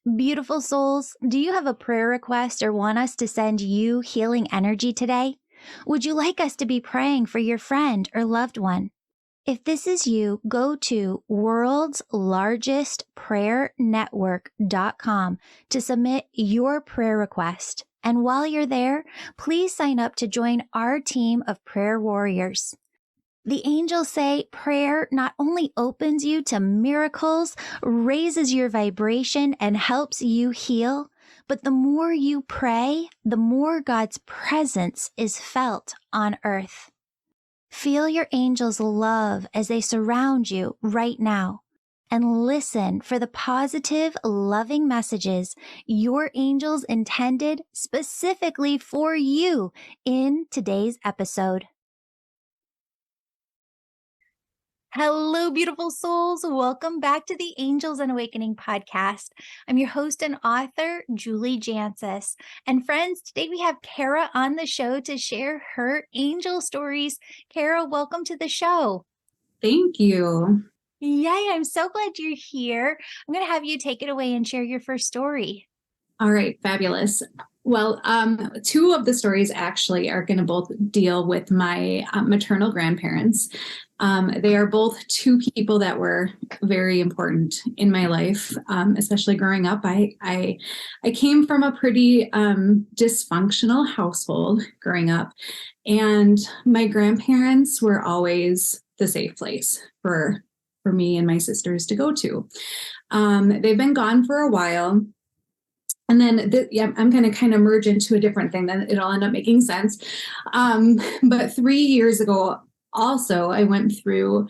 Beautiful souls, do you have a prayer request or want us to send you healing energy today? Would you like us to be praying for your friend or loved one? If this is you, go to worldslargestprayernetwork.com to submit your prayer request. And while you're there, please sign up to join our team of prayer warriors. The angels say prayer not only opens you to miracles, raises your vibration, and helps you heal, but the more you pray, the more God's presence is felt on earth. Feel your angels' love as they surround you right now, and listen for the positive, loving messages your angels intended specifically for you in today's episode. Hello, beautiful souls. Welcome back to the Angels and Awakening podcast. I'm your host and author, Julie Jancius. And friends, today we have Kara on the show to share her angel stories. Kara, welcome to the show. Thank you. Yay, I'm so glad you're here. I'm going to have you take it away and share your first story. All right, fabulous. Well, two of the stories actually are going to both deal with my maternal grandparents. They are both two people that were very important in my life, especially growing up. I came from a pretty dysfunctional household growing up, and my grandparents were always the safe place for me and my sisters to go to. They've been gone for a while. And then I'm going to kind of merge into a different thing, then it'll end up making sense. But 3 years ago, also, I went through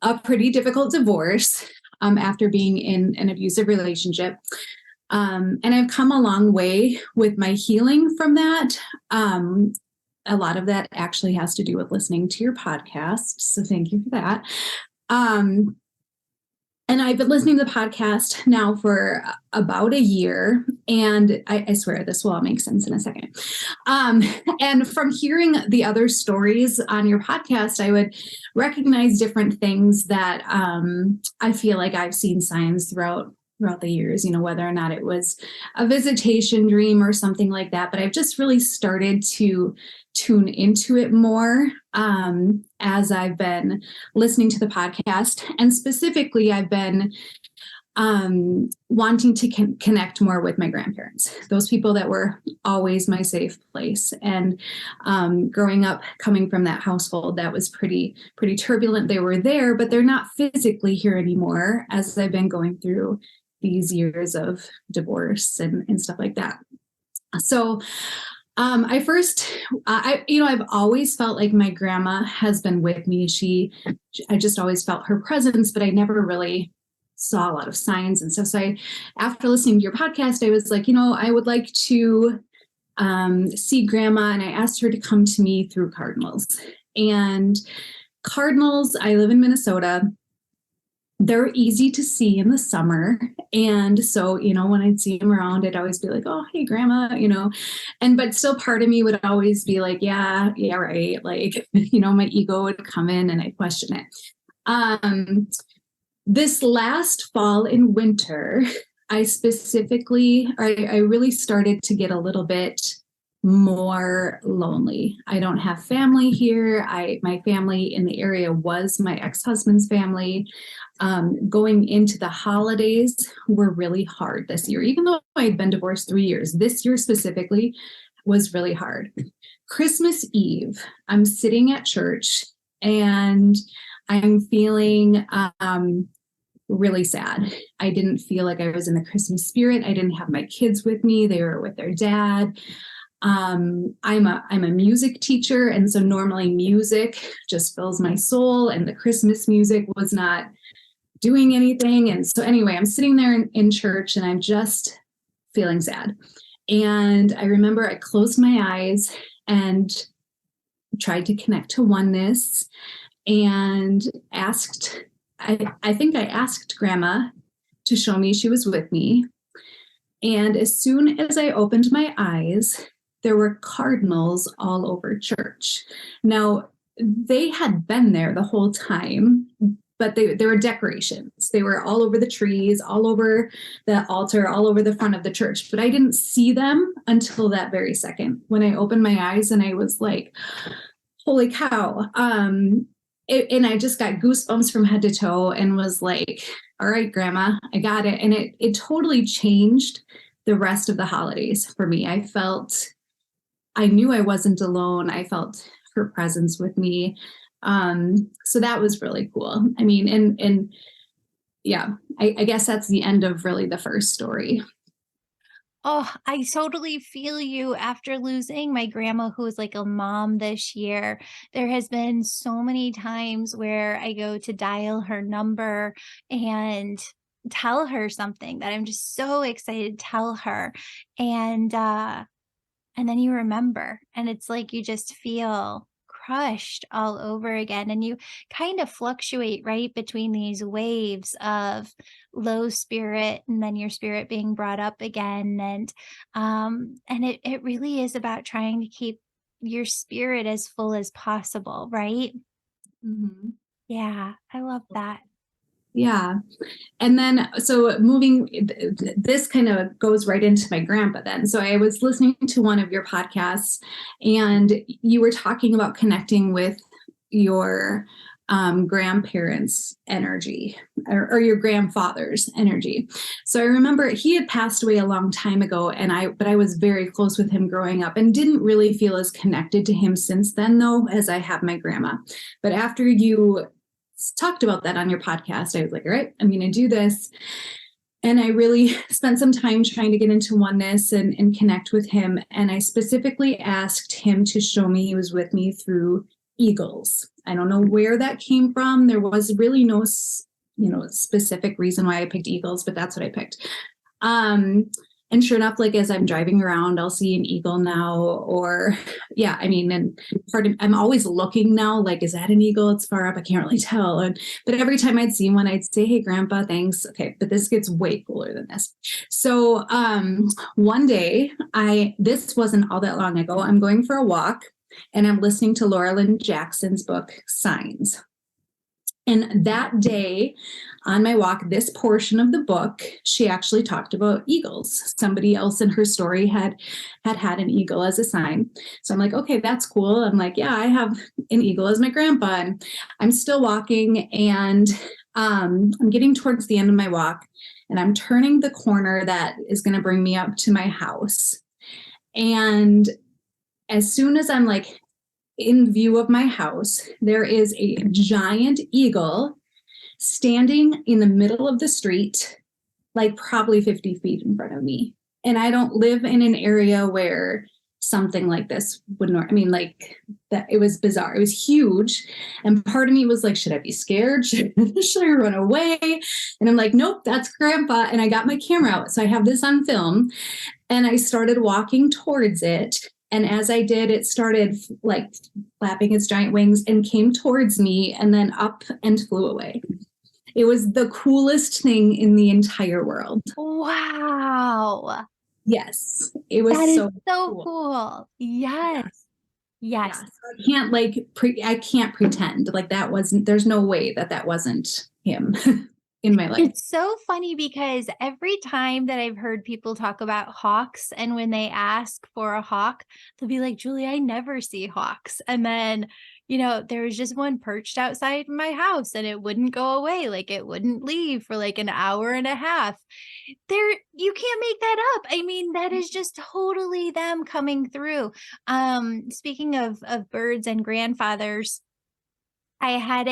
a pretty difficult divorce after being in an abusive relationship. And I've come a long way with my healing from that. A lot of that actually has to do with listening to your podcast. So thank you for that. And I've been listening to the podcast now for about a year, and I swear this will all make sense in a second. And from hearing the other stories on your podcast, I would recognize different things that I feel like I've seen signs throughout the years, whether or not it was a visitation dream or something like that. But I've just really started to tune into it more as I've been listening to the podcast. And specifically, I've been wanting to connect more with my grandparents, those people that were always my safe place. And growing up, coming from that household that was pretty turbulent, they were there, but they're not physically here anymore as I've been going through these years of divorce and stuff like that. So I've always felt like my grandma has been with me. I just always felt her presence, but I never really saw a lot of signs and stuff. So after listening to your podcast, I was like, I would like to see grandma, and I asked her to come to me through Cardinals. And Cardinals, I live in Minnesota. They're easy to see in the summer. And so, when I'd see them around, I'd always be like, oh, hey, grandma, but still part of me would always be like, yeah, right. Like, my ego would come in and I'd question it. This last fall and winter, I really started to get a little bit more lonely. I don't have family here. My family in the area was my ex-husband's family. Going into the holidays were really hard this year, even though I'd been divorced 3 years. This year specifically was really hard. Christmas Eve, I'm sitting at church and I'm feeling really sad. I didn't feel like I was in the Christmas spirit. I didn't have my kids with me. They were with their dad. I'm a music teacher, and so normally music just fills my soul, and the Christmas music was not doing anything. And so anyway, I'm sitting there in church and I'm just feeling sad. And I remember I closed my eyes and tried to connect to oneness and asked, I think I asked grandma to show me she was with me. And as soon as I opened my eyes, there were cardinals all over church. Now, they had been there the whole time, but they were decorations. They were all over the trees, all over the altar, all over the front of the church. But I didn't see them until that very second when I opened my eyes and I was like, holy cow. And I just got goosebumps from head to toe and was like, all right, Grandma, I got it. And it totally changed the rest of the holidays for me. I knew I wasn't alone. I felt her presence with me. So that was really cool. I mean, and yeah, I guess that's the end of really the first story. Oh, I totally feel you after losing my grandma, who was like a mom this year. There has been so many times where I go to dial her number and tell her something that I'm just so excited to tell her. And then you remember, and it's like you just feel crushed all over again. And you kind of fluctuate right between these waves of low spirit and then your spirit being brought up again. And it really is about trying to keep your spirit as full as possible, right? Mm-hmm. Yeah, I love that. Yeah. And then, so this kind of goes right into my grandpa then. So I was listening to one of your podcasts and you were talking about connecting with your grandparents' energy or your grandfather's energy. So I remember he had passed away a long time ago but I was very close with him growing up and didn't really feel as connected to him since then though, as I have my grandma. But after you talked about that on your podcast, I was like, all right, I'm going to do this. And I really spent some time trying to get into oneness and connect with him. And I specifically asked him to show me he was with me through eagles. I don't know where that came from. There was really no, specific reason why I picked eagles, but that's what I picked. And sure enough, like as I'm driving around, I'll see an eagle now, or yeah, I mean, and I'm always looking now, like, is that an eagle? It's far up. I can't really tell. But every time I'd see one, I'd say, hey, Grandpa, thanks. Okay. But this gets way cooler than this. So one day this wasn't all that long ago. I'm going for a walk and I'm listening to Laura Lynn Jackson's book, Signs. And that day on my walk, this portion of the book, she actually talked about eagles. Somebody else in her story had an eagle as a sign. So I'm like, okay, that's cool. I'm like, yeah, I have an eagle as my grandpa. And I'm still walking and I'm getting towards the end of my walk and I'm turning the corner that is going to bring me up to my house. And as soon as I'm like in view of my house, there is a giant eagle standing in the middle of the street, like probably 50 feet in front of me. And I don't live in an area where something like this would like that. It was bizarre. It was huge. And part of me was like, should I be scared? Should I run away? And I'm like, nope, that's Grandpa. And I got my camera out. So I have this on film and I started walking towards it. And as I did, it started like flapping its giant wings and came towards me and then up and flew away. It was the coolest thing in the entire world. Wow. Yes. It was That is so cool. Yes. Yes. Yeah. So I can't pretend like there's no way that wasn't him in my life. It's so funny because every time that I've heard people talk about hawks and when they ask for a hawk, they'll be like, Julie, I never see hawks. And then, there was just one perched outside my house and it wouldn't go away. Like it wouldn't leave for like an hour and a half. You can't make that up. I mean, that is just totally them coming through. Speaking of birds and grandfathers, I had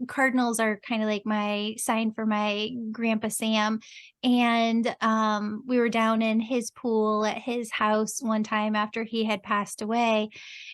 Cardinals are kind of like my sign for my grandpa Sam. And we were down in his pool at his house one time after he had passed away.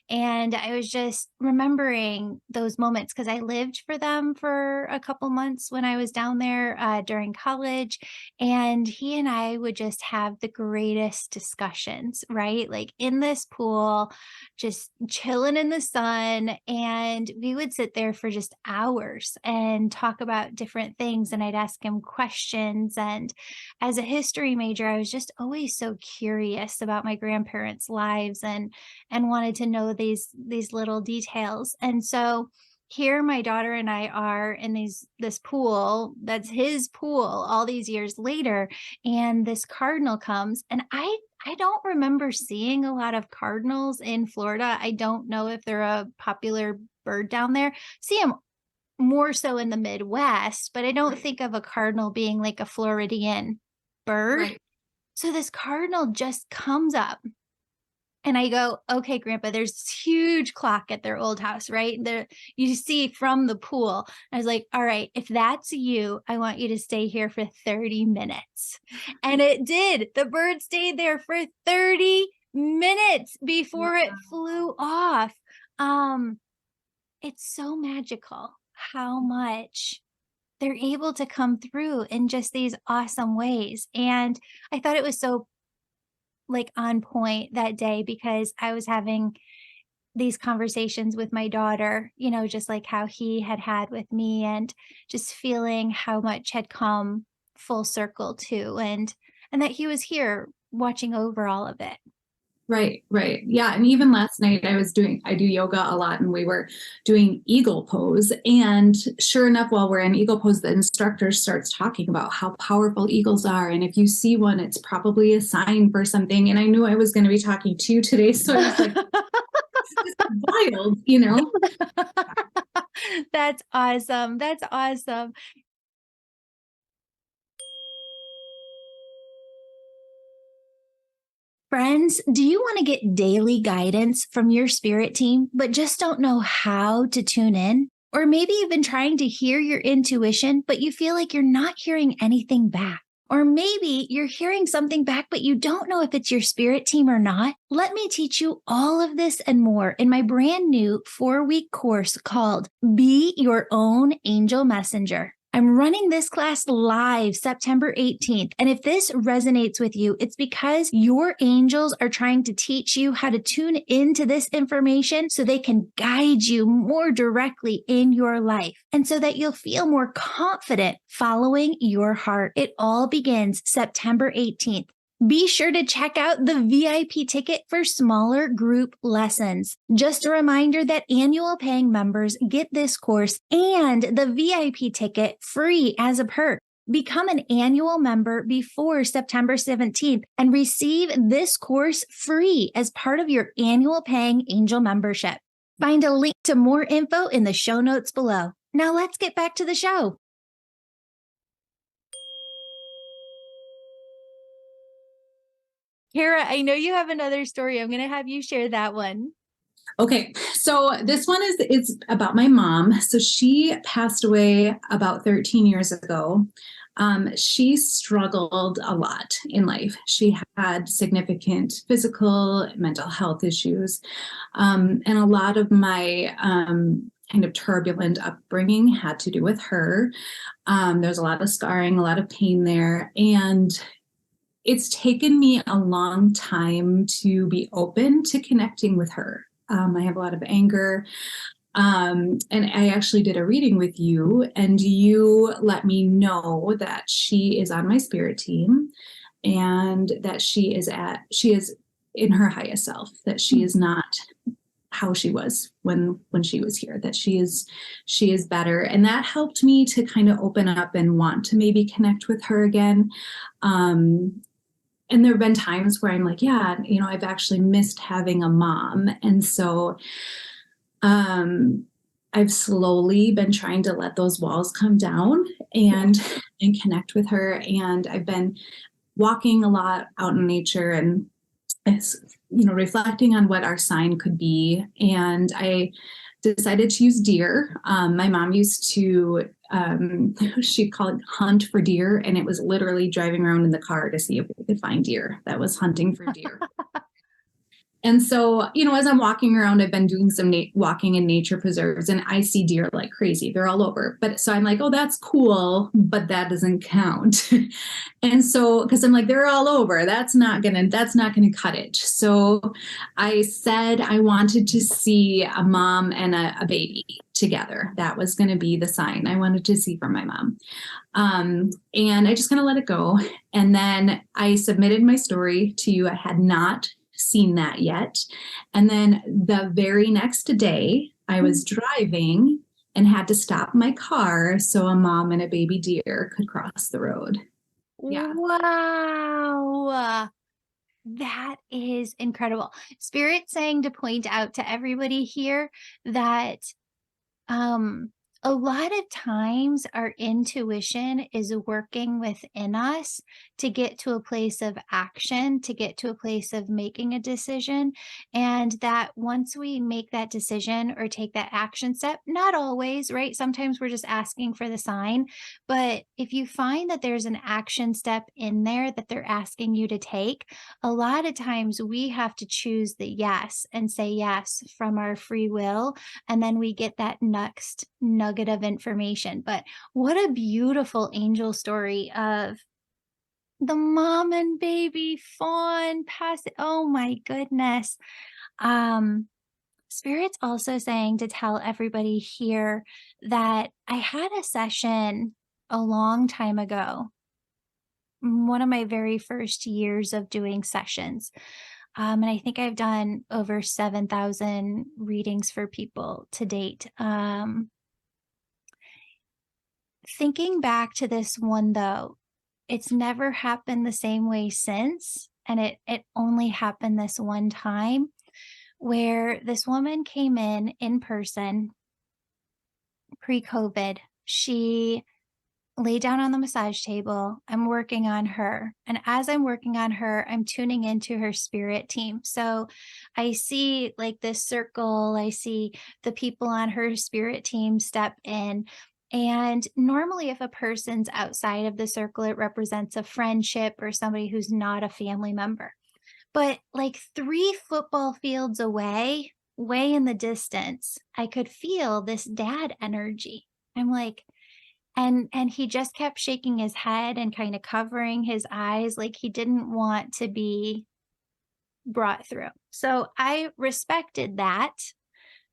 And I was just remembering those moments because I lived for them for a couple months when I was down there during college. And he and I would just have the greatest discussions, right? Like in this pool, just chilling in the sun. And we would sit there for just hours and talk about different things. And I'd ask him questions. And as a history major, I was just always so curious about my grandparents' lives and wanted to know these little details. And so here my daughter and I are in this pool that's his pool all these years later, and this cardinal comes, and I don't remember seeing a lot of cardinals in Florida. I don't know if they're a popular bird down there. See them more so in the Midwest, but I don't think of a cardinal being like a Floridian bird. Right. So this cardinal just comes up, and I go, "Okay, Grandpa, there's this huge clock at their old house, right? There, you see from the pool." I was like, "All right, if that's you, I want you to stay here for 30 minutes." And it did. The bird stayed there for 30 minutes before it flew off. Um, it's so magical how much they're able to come through in just these awesome ways. And I thought it was so like on point that day because I was having these conversations with my daughter, just like how he had with me, and just feeling how much had come full circle too, and that he was here watching over all of it. Right, right. Yeah. And even last night I do yoga a lot, and we were doing eagle pose. And sure enough, while we're in eagle pose, the instructor starts talking about how powerful eagles are. And if you see one, it's probably a sign for something. And I knew I was going to be talking to you today. So I was like, this is wild, you know? That's awesome. That's awesome. Friends, do you want to get daily guidance from your spirit team, but just don't know how to tune in? Or maybe you've been trying to hear your intuition, but you feel like you're not hearing anything back. Or maybe you're hearing something back, but you don't know if it's your spirit team or not. Let me teach you all of this and more in my brand new 4-week course called Be Your Own Angel Messenger. I'm running this class live September 18th. And if this resonates with you, it's because your angels are trying to teach you how to tune into this information so they can guide you more directly in your life, and so that you'll feel more confident following your heart. It all begins September 18th. Be sure to check out the VIP ticket for smaller group lessons. Just a reminder that annual paying members get this course and the VIP ticket free as a perk. Become an annual member before September 17th and receive this course free as part of your annual paying angel membership. Find a link to more info in the show notes below. Now let's get back to the show. Kara, I know you have another story. I'm going to have you share that one. Okay, so this one is about my mom. So she passed away about 13 years ago. She struggled a lot in life. She had significant physical, mental health issues. And a lot of my kind of turbulent upbringing had to do with her. There's a lot of scarring, a lot of pain there. And it's taken me a long time to be open to connecting with her. I have a lot of anger. And I actually did a reading with you, and you let me know that she is on my spirit team, and that she is in her highest self, that she is not how she was when she was here, that she is better. And that helped me to kind of open up and want to maybe connect with her again. And there have been times where I'm like, yeah, I've actually missed having a mom. And so I've slowly been trying to let those walls come down and connect with her. And I've been walking a lot out in nature and, reflecting on what our sign could be. And I decided to use deer. My mom used to, she'd call it hunt for deer. And it was literally driving around in the car to see if we could find deer. That was hunting for deer. And so, as I'm walking around, I've been doing some walking in nature preserves, and I see deer like crazy. They're all over. But so I'm like, oh, that's cool, but that doesn't count. And so, because I'm like, they're all over. That's not gonna cut it. So I said I wanted to see a mom and a baby together. That was going to be the sign I wanted to see from my mom. And I just kind of let it go. And then I submitted my story to you. I had not seen that yet. And then the very next day I was driving and had to stop my car so a mom and a baby deer could cross the road. Yeah. Wow. That is incredible. Spirit saying to point out to everybody here that um, a lot of times our intuition is working within us to get to a place of action, to get to a place of making a decision. And that once we make that decision or take that action step, not always, right? Sometimes we're just asking for the sign. But if you find that there's an action step in there that they're asking you to take, a lot of times we have to choose the yes and say yes from our free will, and then we get that next nugget of information. But what a beautiful angel story of the mom and baby fawn passing. Oh my goodness. Um, Spirit's also saying to tell everybody here that I had a session a long time ago, one of my very first years of doing sessions. And I think I've done over 7,000 readings for people to date. Thinking back to this one though, it's never happened the same way since. And it only happened this one time where this woman came in person pre-COVID. She lay down on the massage table. I'm working on her. And as I'm working on her, I'm tuning into her spirit team. So I see like this circle, I see the people on her spirit team step in. And normally, if a person's outside of the circle, it represents a friendship or somebody who's not a family member. But like 3 football fields away, way in the distance, I could feel this dad energy. I'm like, and he just kept shaking his head and kind of covering his eyes like he didn't want to be brought through. So I respected that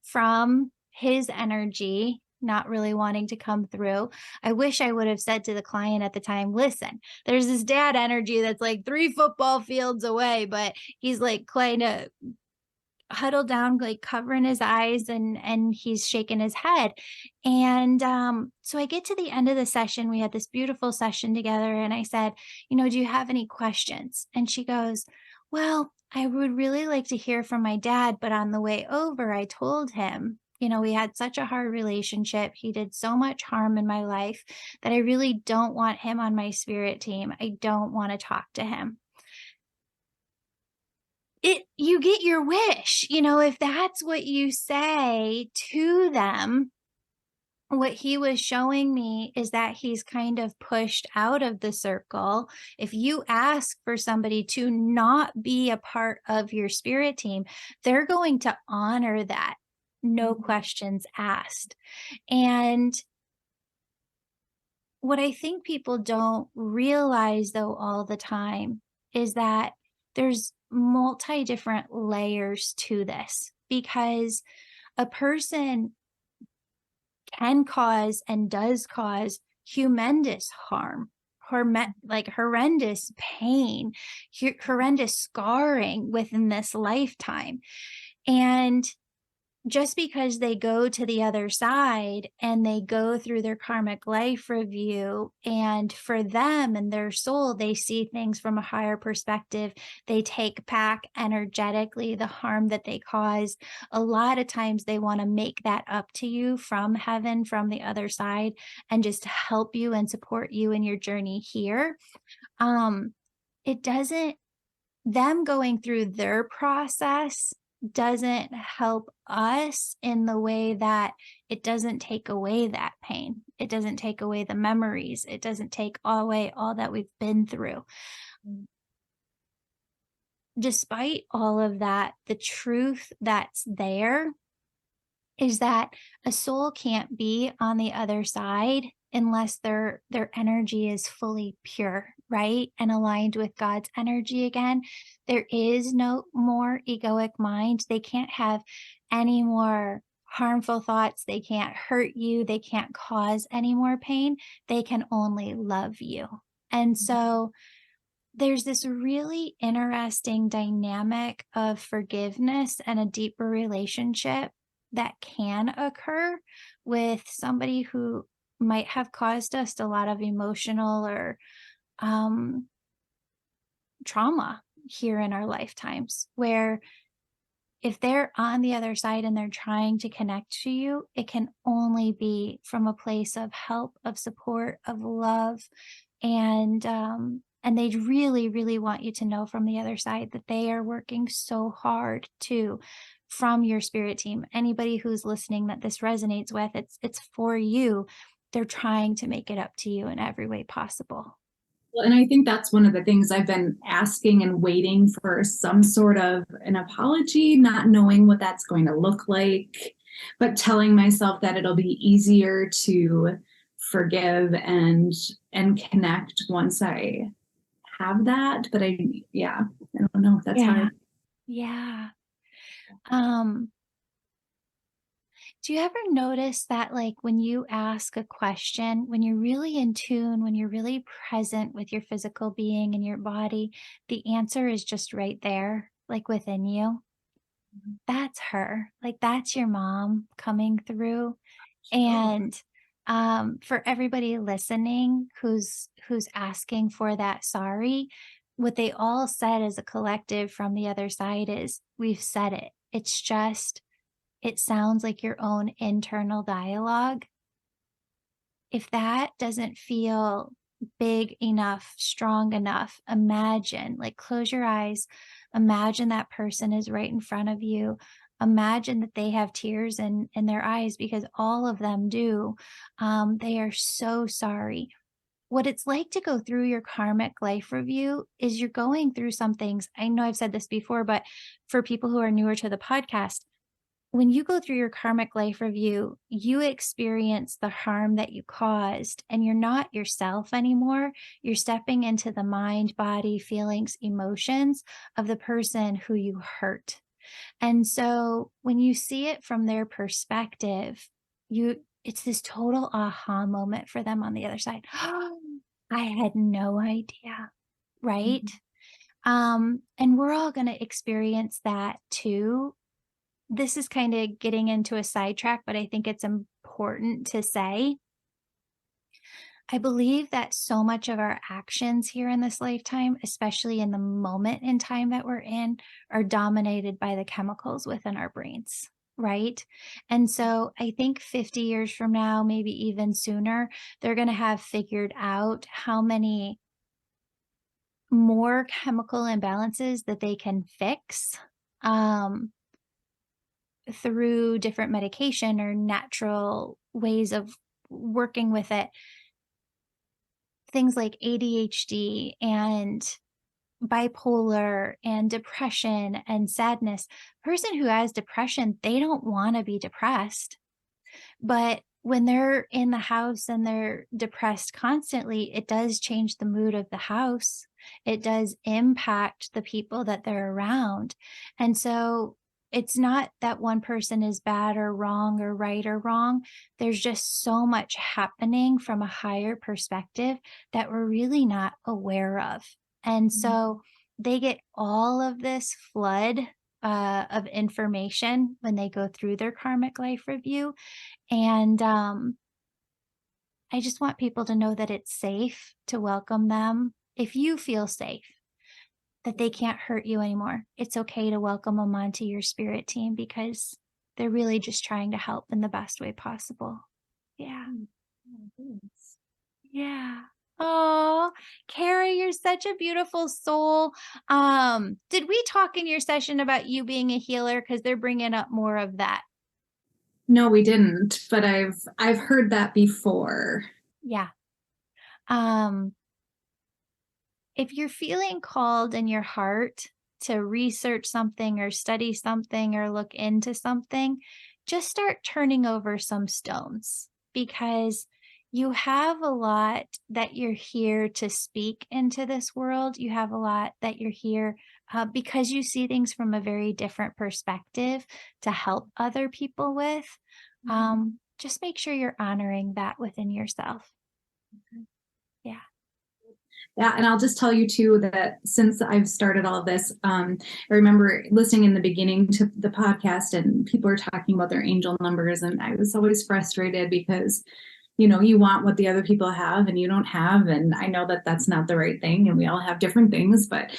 from his energy, not really wanting to come through. I wish I would have said to the client at the time, listen, there's this dad energy that's like 3 football fields away, but he's like kind of huddled down, like covering his eyes, and he's shaking his head. And so I get to the end of the session. We had this beautiful session together, and I said, do you have any questions? And she goes, well, I would really like to hear from my dad, but on the way over, I told him, we had such a hard relationship. He did so much harm in my life that I really don't want him on my spirit team. I don't want to talk to him. You get your wish, if that's what you say to them. What he was showing me is that he's kind of pushed out of the circle. If you ask for somebody to not be a part of your spirit team, they're going to honor that, no questions asked. And what I think people don't realize though all the time is that there's multi different layers to this, because a person can cause and does cause humongous harm, like horrendous pain, horrendous scarring within this lifetime. And just because they go to the other side and they go through their karmic life review, and for them and their soul, they see things from a higher perspective, they take back energetically the harm that they caused. A lot of times they want to make that up to you from heaven, from the other side, and just help you and support you in your journey here. It doesn't, them going through their process doesn't help us in the way that it doesn't take away that pain. It doesn't take away the memories. It doesn't take away all that we've been through. Despite all of that, the truth that's there is that a soul can't be on the other side unless their energy is fully pure, right? And aligned with God's energy again. There is no more egoic mind. They can't have any more harmful thoughts. They can't hurt you. They can't cause any more pain. They can only love you. And so there's this really interesting dynamic of forgiveness and a deeper relationship that can occur with somebody who might have caused us a lot of emotional or um, trauma here in our lifetimes, where if they're on the other side and they're trying to connect to you, it can only be from a place of help, of support, of love, and they really, really want you to know from the other side that they are working so hard too, from your spirit team. Anybody who's listening that this resonates with, it's for you. They're trying to make it up to you in every way possible. Well, and I think that's one of the things I've been asking and waiting for some sort of an apology, not knowing what that's going to look like, but telling myself that it'll be easier to forgive and connect once I have that. But I don't know. That's Yeah. hard. Yeah. Um, Do you ever notice that, like, when you ask a question, when you're really in tune, when you're really present with your physical being and your body, the answer is just right there, like within you? That's her. Like, that's your mom coming through. Oh, And for everybody listening who's asking for that sorry, what they all said as a collective from the other side is, we've said it. It's just it sounds like your own internal dialogue. If that doesn't feel big enough, strong enough, imagine, like, close your eyes, imagine that person is right in front of you. Imagine that they have tears in their eyes because all of them do. They are so sorry. What it's like to go through your karmic life review is you're going through some things. I know I've said this before, but for people who are newer to the podcast, when you go through your karmic life review, you experience the harm that you caused, and you're not yourself anymore. You're stepping into the mind, body, feelings, emotions of the person who you hurt. And so when you see it from their perspective, it's this total aha moment for them on the other side. I had no idea, right? mhm. And we're all going to experience that too. This is kind of getting into a sidetrack, but I think it's important to say. I believe that so much of our actions here in this lifetime, especially in the moment in time that we're in, are dominated by the chemicals within our brains, right? And so I think 50 years from now, maybe even sooner, they're going to have figured out how many more chemical imbalances that they can fix. Um, Through different medication or natural ways of working with it, things like ADHD and bipolar and depression and sadness. Person who has depression, they don't want to be depressed. But when they're in the house and they're depressed constantly, it does change the mood of the house. It does impact the people that they're around. And so it's not that one person is bad or wrong or right or wrong. There's just so much happening from a higher perspective that we're really not aware of. And so they get all of this flood of information when they go through their karmic life review. And I just want people to know that it's safe to welcome them. If you feel safe, that they can't hurt you anymore, it's okay to welcome them onto your spirit team because they're really just trying to help in the best way possible. Yeah. Oh, thanks. Yeah. Oh, Carrie, you're such a beautiful soul. Did we talk in your session about you being a healer? Because they're bringing up more of that. No, we didn't, but I've heard that before. Yeah. Um, if you're feeling called in your heart to research something or study something or look into something, just start turning over some stones because you have a lot that you're here to speak into this world. You have a lot that you're here because you see things from a very different perspective to help other people with. Just make sure you're honoring that within yourself. Yeah. Yeah, and I'll just tell you too that since I've started all of this, I remember listening in the beginning to the podcast and people are talking about their angel numbers, and I was always frustrated because, you know, you want what the other people have and you don't have, and I know that that's not the right thing, and we all have different things, but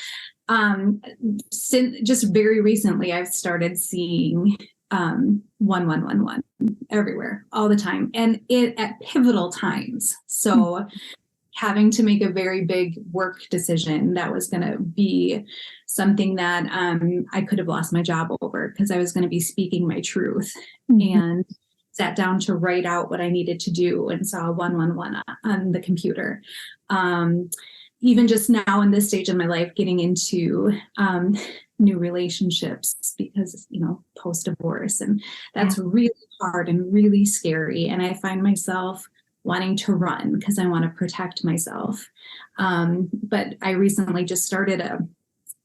since just very recently, I've started seeing 1111 everywhere all the time, and it at pivotal times. So having to make a very big work decision that was going to be something that I could have lost my job over because I was going to be speaking my truth, and sat down to write out what I needed to do and saw 111 on the computer. Even just now in this stage of my life, getting into new relationships because, you know, post-divorce, and that's really hard and really scary. And I find myself wanting to run because I want to protect myself. But I recently just started a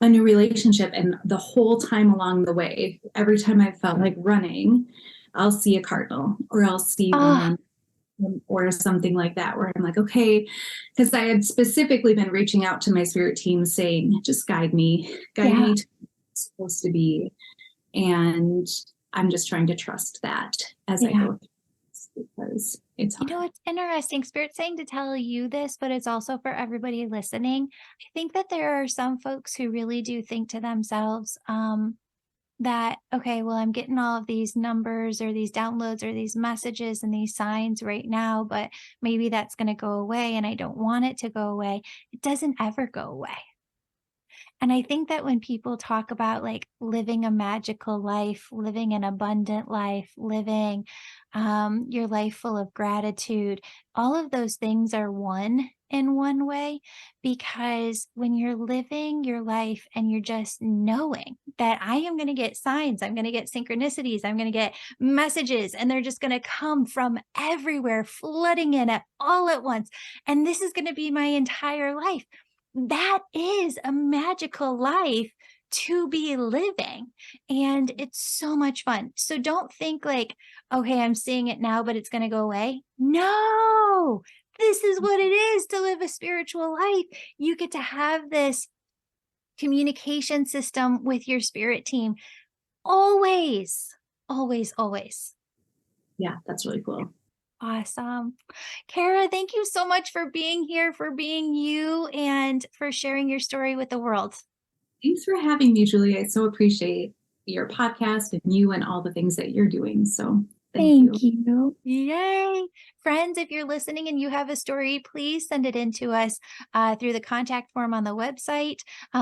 new relationship, and the whole time along the way, every time I felt like running, I'll see a cardinal or I'll see one or something like that, where I'm like, okay, because I had specifically been reaching out to my spirit team saying, just guide me to where it's supposed to be. And I'm just trying to trust that as I go through this, because it's hard. You know, it's interesting. Spirit's saying to tell you this, but it's also for everybody listening. I think that there are some folks who really do think to themselves, that, okay, well, I'm getting all of these numbers or these downloads or these messages and these signs right now, but maybe that's going to go away and I don't want it to go away. It doesn't ever go away. And I think that when people talk about like living a magical life, living an abundant life, living your life full of gratitude, all of those things are one in one way, because when you're living your life and you're just knowing that I am going to get signs, I'm going to get synchronicities, I'm going to get messages, and they're just going to come from everywhere, flooding in at all at once. And this is going to be my entire life. That is a magical life to be living. And it's so much fun. So don't think like, okay, I'm seeing it now, but it's going to go away. No, this is what it is to live a spiritual life. You get to have this communication system with your spirit team always, always, always. Yeah, that's really cool. Awesome. Kara, thank you so much for being here, for being you, and for sharing your story with the world. Thanks for having me, Julie. I so appreciate your podcast and you and all the things that you're doing. So thank you. Yay. Friends, if you're listening and you have a story, please send it in to us through the contact form on the website.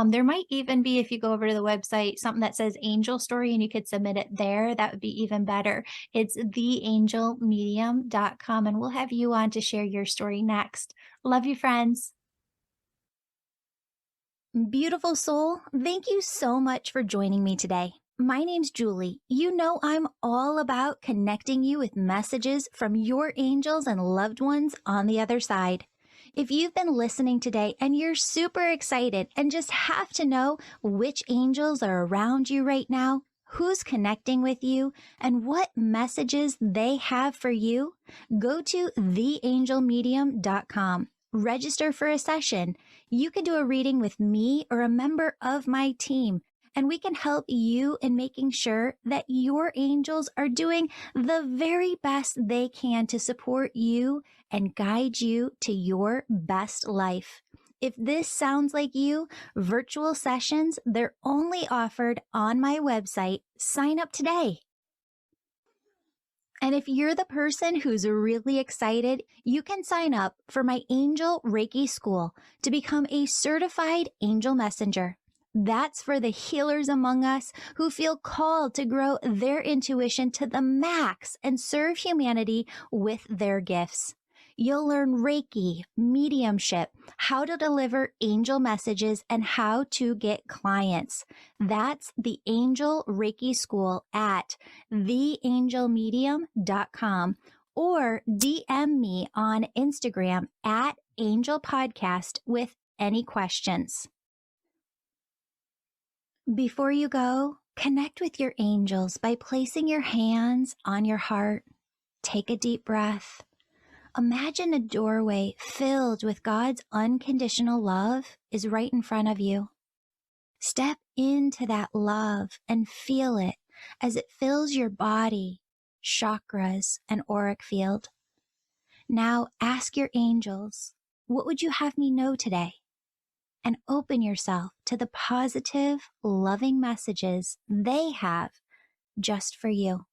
There might even be, if you go over to the website, something that says angel story and you could submit it there. That would be even better. It's theangelmedium.com, and we'll have you on to share your story next. Love you, friends. Beautiful soul, thank you so much for joining me today. My name's Julie. You know I'm all about connecting you with messages from your angels and loved ones on the other side. If you've been listening today and you're super excited and just have to know which angels are around you right now, who's connecting with you, and what messages they have for you, go to theangelmedium.com. Register for a session. You can do a reading with me or a member of my team, and we can help you in making sure that your angels are doing the very best they can to support you and guide you to your best life. If this sounds like you, virtual sessions, they're only offered on my website. Sign up today. And if you're the person who's really excited, you can sign up for my Angel Reiki School to become a certified angel messenger. That's for the healers among us who feel called to grow their intuition to the max and serve humanity with their gifts. You'll learn Reiki, mediumship, how to deliver angel messages, and how to get clients. That's the Angel Reiki School at theangelmedium.com, or DM me on Instagram at Angel Podcast with any questions. Before you go, connect with your angels by placing your hands on your heart. Take a deep breath. imagine a doorway filled with God's unconditional love is right in front of you. Step into that love and feel it as it fills your body, chakras, and auric field. Now ask your angels, what would you have me know today? And open yourself to the positive, loving messages they have just for you.